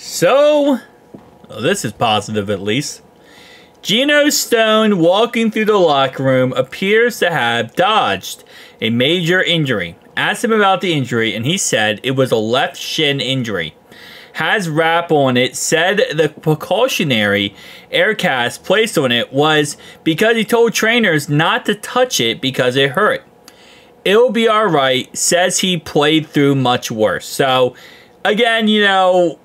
So, well, this is positive at least. Geno Stone, walking through the locker room, appears to have dodged a major injury. Asked him about the injury, and he said it was a left shin injury. Has wrap on it, said the precautionary Aircast placed on it was because he told trainers not to touch it because it hurt. It'll be alright, says he played through much worse. So, again, you know,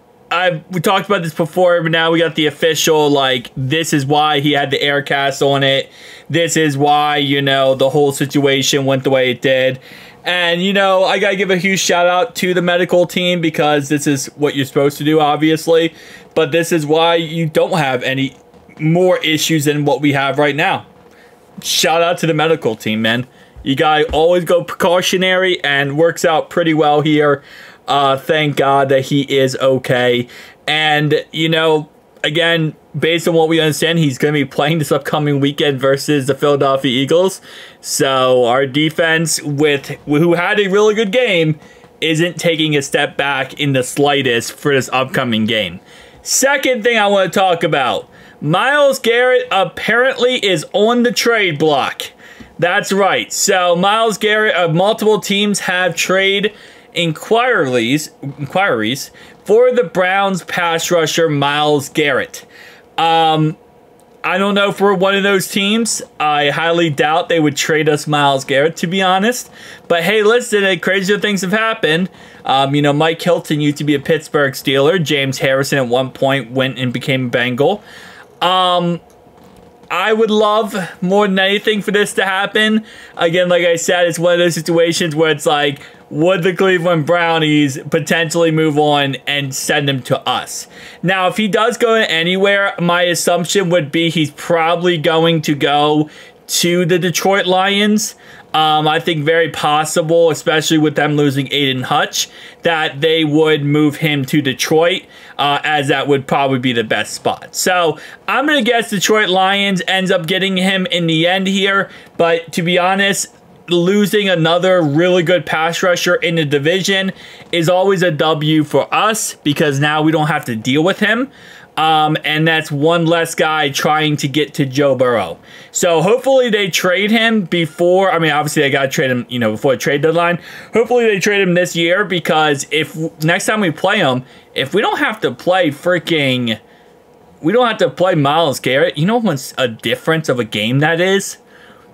we talked about this before, but now we got the official, like, this is why he had the Aircast on it. This is why, you know, the whole situation went the way it did. And, you know, I gotta give a huge shout out to the medical team because this is what you're supposed to do, obviously. But this is why you don't have any more issues than what we have right now. Shout out to the medical team, man. You gotta always go precautionary and works out pretty well here. Thank God that he is okay. And, you know, again, based on what we understand, he's going to be playing this upcoming weekend versus the Philadelphia Eagles. So our defense, who had a really good game, isn't taking a step back in the slightest for this upcoming game. Second thing I want to talk about, Myles Garrett apparently is on the trade block. That's right. So Myles Garrett, multiple teams have trade inquiries for the Browns pass rusher Myles Garrett. I don't know if we're one of those teams. I highly doubt they would trade us Myles Garrett, to be honest. But hey, listen, crazier things have happened. You know, Mike Hilton used to be a Pittsburgh Steeler. James Harrison at one point went and became a Bengal. I would love more than anything for this to happen. Again, like I said, it's one of those situations where it's like, would the Cleveland Brownies potentially move on and send him to us? Now, if he does go anywhere, my assumption would be he's probably going to go to the Detroit Lions. I think very possible, especially with them losing Aiden Hutch, that they would move him to Detroit, as that would probably be the best spot. So I'm going to guess Detroit Lions ends up getting him in the end here. But to be honest, losing another really good pass rusher in the division is always a W for us because now we don't have to deal with him. And that's one less guy trying to get to Joe Burrow. So hopefully they trade him before, I mean, obviously they got to trade him, you know, before the trade deadline. Hopefully they trade him this year because if next time we play him, if we don't have to play Myles Garrett, you know what's a difference of a game that is?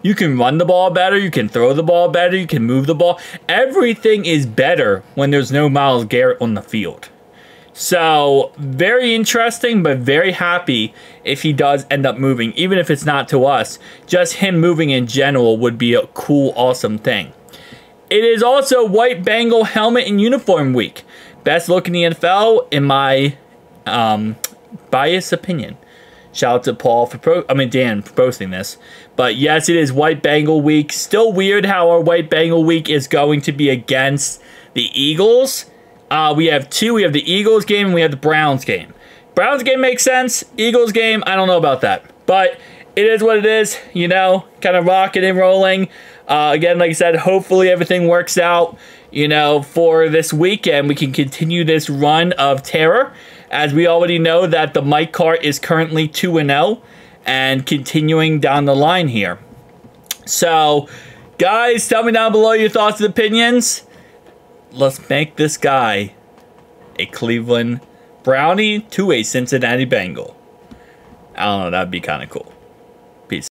You can run the ball better, you can throw the ball better, you can move the ball. Everything is better when there's no Myles Garrett on the field. So, very interesting, but very happy if he does end up moving, even if it's not to us. Just him moving in general would be a cool, awesome thing. It is also White Bengal Helmet and Uniform Week. Best look in the NFL, in my biased opinion. Shout out to Paul Dan for posting this. But yes, it is White Bengal Week. Still weird how our White Bengal Week is going to be against the Eagles. We have two. We have the Eagles game and we have the Browns game. Browns game makes sense. Eagles game, I don't know about that. But it is what it is, you know, kind of rocking and rolling. Again, like I said, hopefully everything works out, you know, for this weekend. We can continue this run of terror. As we already know that the Mike Cart is currently 2-0 and continuing down the line here. So, guys, tell me down below your thoughts and opinions. Let's make this guy a Cleveland Brownie to a Cincinnati Bengal. I don't know, that'd be kind of cool.